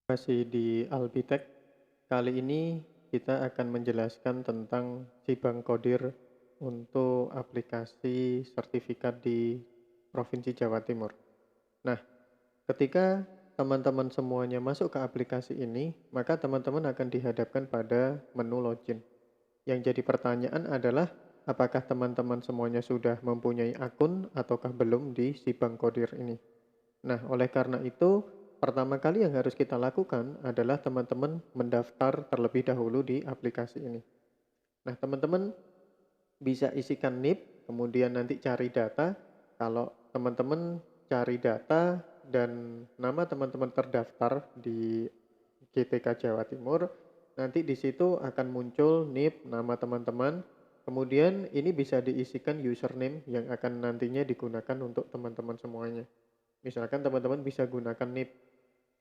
Masih di Albitek, kali ini kita akan menjelaskan tentang Sibang Kodir untuk aplikasi sertifikat di Provinsi Jawa Timur. Nah, ketika teman-teman semuanya masuk ke aplikasi ini, maka teman-teman akan dihadapkan pada menu login. Yang jadi pertanyaan adalah, apakah teman-teman semuanya sudah mempunyai akun ataukah belum di Sibang Kodir ini? Nah, oleh karena itu, pertama kali yang harus kita lakukan adalah teman-teman mendaftar terlebih dahulu di aplikasi ini. Nah, teman-teman bisa isikan NIP, kemudian nanti cari data. Kalau teman-teman cari data dan nama teman-teman terdaftar di GTK Jawa Timur, nanti di situ akan muncul NIP, nama teman-teman. Kemudian ini bisa diisikan username yang akan nantinya digunakan untuk teman-teman semuanya. Misalkan teman-teman bisa gunakan NIP.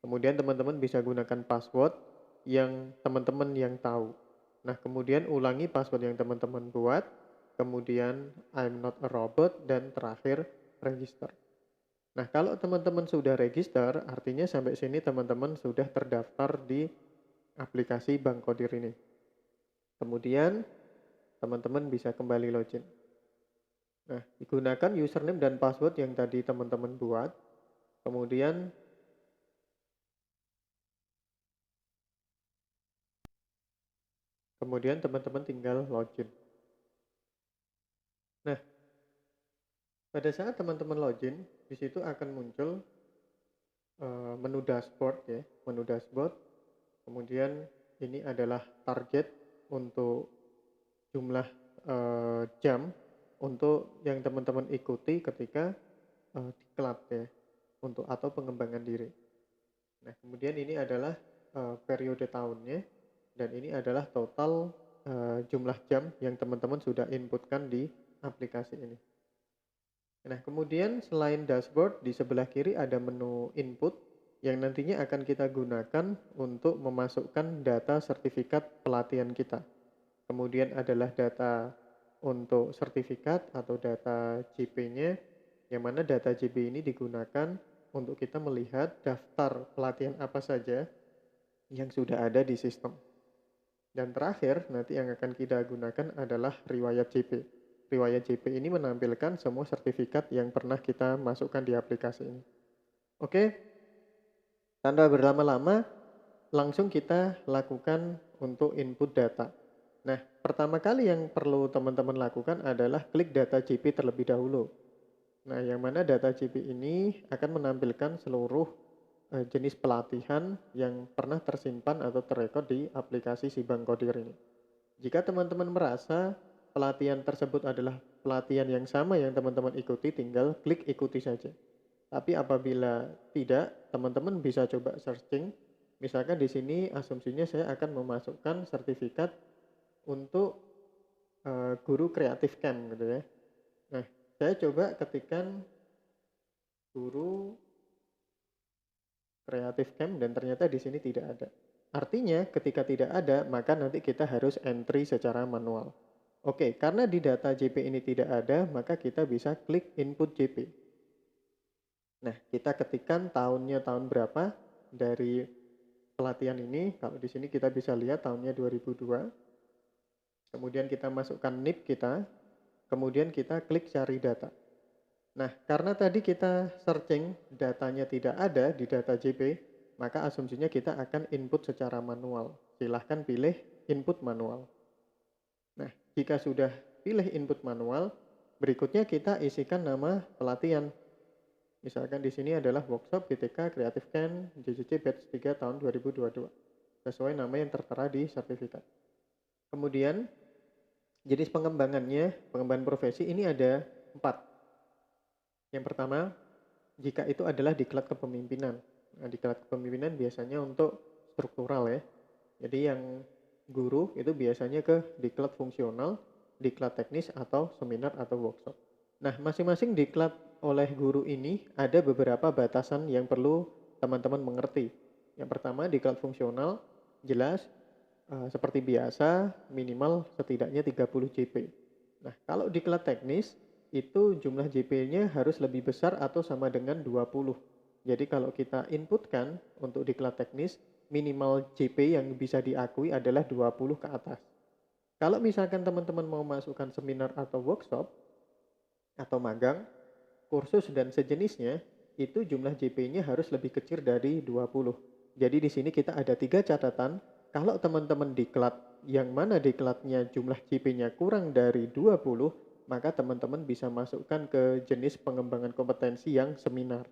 Kemudian teman-teman bisa gunakan password yang teman-teman yang tahu. Nah, kemudian ulangi password yang teman-teman buat, kemudian I'm not a robot, dan terakhir register. Nah, kalau teman-teman sudah register, artinya sampai sini teman-teman sudah terdaftar di aplikasi Bank Kodir ini. Kemudian teman-teman bisa kembali login. Nah, digunakan username dan password yang tadi teman-teman buat. Kemudian teman-teman tinggal login. Nah, pada saat teman-teman login, di situ akan muncul menu dashboard ya, menu dashboard. Kemudian ini adalah target untuk jumlah jam untuk yang teman-teman ikuti ketika diklat ya, untuk atau pengembangan diri. Nah, kemudian ini adalah periode tahunnya dan ini adalah total jumlah jam yang teman-teman sudah inputkan di aplikasi ini. Nah, kemudian selain dashboard, di sebelah kiri ada menu input yang nantinya akan kita gunakan untuk memasukkan data sertifikat pelatihan kita. Kemudian adalah data untuk sertifikat atau data JP-nya, yang mana data JP ini digunakan untuk kita melihat daftar pelatihan apa saja yang sudah ada di sistem. Dan terakhir, nanti yang akan kita gunakan adalah riwayat JP. Riwayat JP ini menampilkan semua sertifikat yang pernah kita masukkan di aplikasi ini. Oke, tanpa berlama-lama, langsung kita lakukan untuk input data. Nah, pertama kali yang perlu teman-teman lakukan adalah klik data JP terlebih dahulu. Nah, yang mana data JP ini akan menampilkan seluruh jenis pelatihan yang pernah tersimpan atau terrekod di aplikasi Sibang Kodir ini. Jika teman-teman merasa pelatihan tersebut adalah pelatihan yang sama yang teman-teman ikuti, tinggal klik ikuti saja. Tapi apabila tidak, teman-teman bisa coba searching. Misalkan di sini asumsinya saya akan memasukkan sertifikat untuk guru kreatif camp gitu ya. Nah, saya coba ketikkan guru kreatif camp dan ternyata di sini tidak ada. Artinya ketika tidak ada, maka nanti kita harus entry secara manual. Oke, karena di data JP ini tidak ada, maka kita bisa klik input JP. Nah, kita ketikkan tahunnya tahun berapa dari pelatihan ini. Kalau di sini kita bisa lihat tahunnya 2002. Kemudian kita masukkan NIP kita, kemudian kita klik cari data. Nah, karena tadi kita searching datanya tidak ada di data JP, maka asumsinya kita akan input secara manual. Silahkan pilih input manual. Nah, jika sudah pilih input manual, berikutnya kita isikan nama pelatihan. Misalkan di sini adalah workshop GTK Creative Camp JJC Batch 3 tahun 2022. Sesuai nama yang tertera di sertifikat. Kemudian, jenis pengembangan profesi ini ada 4. Yang pertama, jika itu adalah diklat kepemimpinan. Nah, diklat kepemimpinan biasanya untuk struktural ya. Jadi yang guru itu biasanya ke diklat fungsional, diklat teknis, atau seminar atau workshop. Nah, masing-masing diklat oleh guru ini ada beberapa batasan yang perlu teman-teman mengerti. Yang pertama, diklat fungsional jelas seperti biasa minimal setidaknya 30 JP. Nah, kalau diklat teknis itu jumlah JP-nya harus lebih besar atau sama dengan 20. Jadi kalau kita inputkan untuk diklat teknis, minimal JP yang bisa diakui adalah 20 ke atas. Kalau misalkan teman-teman mau masukkan seminar atau workshop, atau magang, kursus dan sejenisnya, itu jumlah JP-nya harus lebih kecil dari 20. Jadi di sini kita ada 3 catatan. Kalau teman-teman diklat yang mana diklatnya jumlah JP-nya kurang dari 20, maka teman-teman bisa masukkan ke jenis pengembangan kompetensi yang seminar.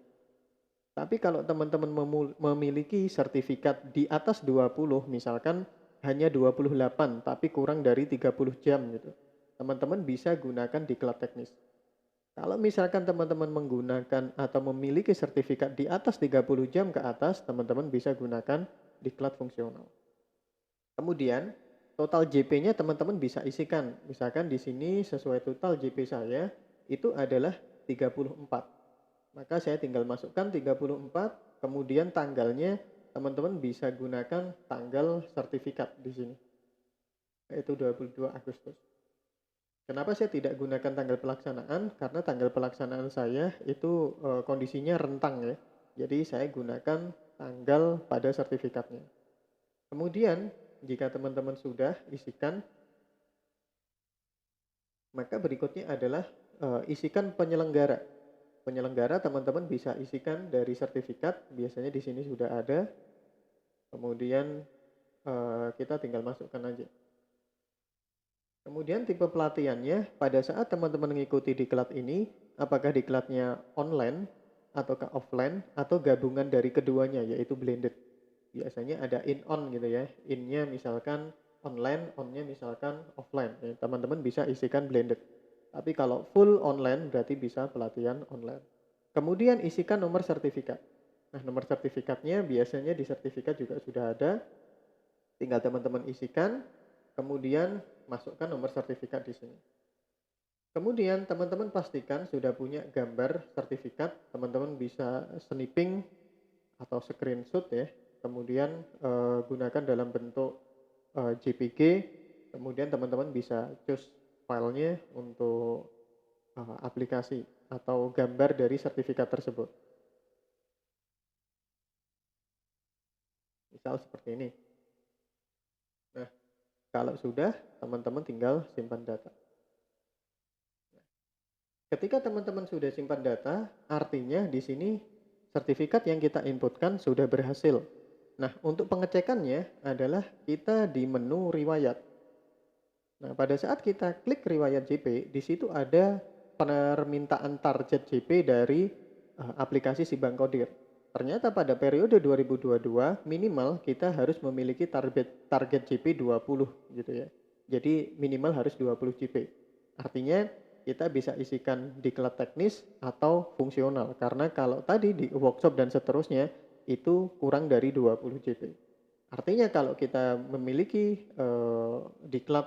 Tapi kalau teman-teman memiliki sertifikat di atas 20, misalkan hanya 28 tapi kurang dari 30 jam gitu. Teman-teman bisa gunakan diklat teknis. Kalau misalkan teman-teman menggunakan atau memiliki sertifikat di atas 30 jam ke atas, teman-teman bisa gunakan diklat fungsional. Kemudian, total JP-nya teman-teman bisa isikan. Misalkan di sini sesuai total JP saya, itu adalah 34. Maka saya tinggal masukkan 34, kemudian tanggalnya teman-teman bisa gunakan tanggal sertifikat di sini, yaitu 22 Agustus. Kenapa saya tidak gunakan tanggal pelaksanaan? Karena tanggal pelaksanaan saya itu kondisinya rentang ya. Jadi saya gunakan tanggal pada sertifikatnya. Kemudian jika teman-teman sudah isikan, maka berikutnya adalah isikan penyelenggara. Penyelenggara teman-teman bisa isikan dari sertifikat, biasanya di sini sudah ada. Kemudian kita tinggal masukkan aja. Kemudian tipe pelatihannya, pada saat teman-teman mengikuti diklat ini, apakah diklatnya online ataukah offline atau gabungan dari keduanya, yaitu blended. Biasanya ada in-on gitu ya, in-nya misalkan online, on-nya misalkan offline. Ya, teman-teman bisa isikan blended. Tapi kalau full online berarti bisa pelatihan online. Kemudian isikan nomor sertifikat. Nah, nomor sertifikatnya biasanya di sertifikat juga sudah ada. Tinggal teman-teman isikan, kemudian masukkan nomor sertifikat di sini. Kemudian teman-teman pastikan sudah punya gambar sertifikat, teman-teman bisa snipping atau screenshot ya. Kemudian gunakan dalam bentuk JPG, kemudian teman-teman bisa choose filenya untuk aplikasi atau gambar dari sertifikat tersebut. Misal seperti ini. Nah, kalau sudah, teman-teman tinggal simpan data. Ketika teman-teman sudah simpan data, artinya di sini sertifikat yang kita inputkan sudah berhasil. Nah, untuk pengecekannya adalah kita di menu riwayat. Nah, pada saat kita klik riwayat JP, di situ ada permintaan target JP dari aplikasi si Bank Kodir. Ternyata pada periode 2022 minimal kita harus memiliki target JP 20 gitu ya. Jadi minimal harus 20 JP. Artinya kita bisa isikan diklat teknis atau fungsional, karena kalau tadi di workshop dan seterusnya itu kurang dari 20 JP. Artinya kalau kita memiliki diklat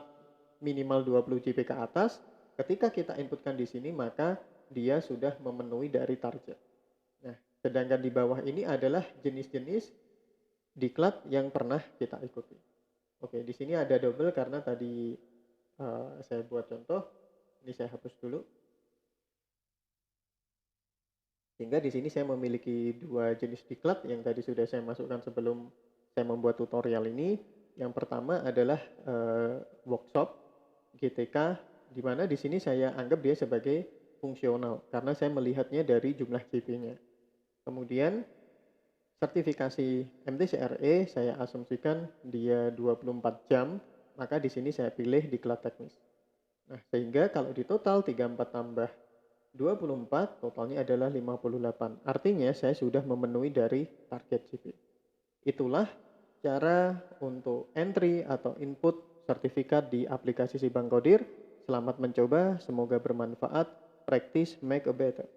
minimal 20 JP ke atas, ketika kita inputkan di sini maka dia sudah memenuhi dari target. Nah, sedangkan di bawah ini adalah jenis-jenis diklat yang pernah kita ikuti. Oke, di sini ada double karena tadi saya buat contoh. Ini saya hapus dulu. Sehingga di sini saya memiliki 2 jenis diklat yang tadi sudah saya masukkan sebelum saya membuat tutorial ini. Yang pertama adalah workshop GTK, di mana di sini saya anggap dia sebagai fungsional karena saya melihatnya dari jumlah JP-nya. Kemudian sertifikasi MTCRE saya asumsikan dia 24 jam, maka di sini saya pilih diklat teknis. Nah, sehingga kalau di total 34 tambah 24 totalnya adalah 58. Artinya saya sudah memenuhi dari target JP. Itulah cara untuk entry atau input sertifikat di aplikasi si Bank Kodir. Selamat mencoba, semoga bermanfaat. Practice make a better.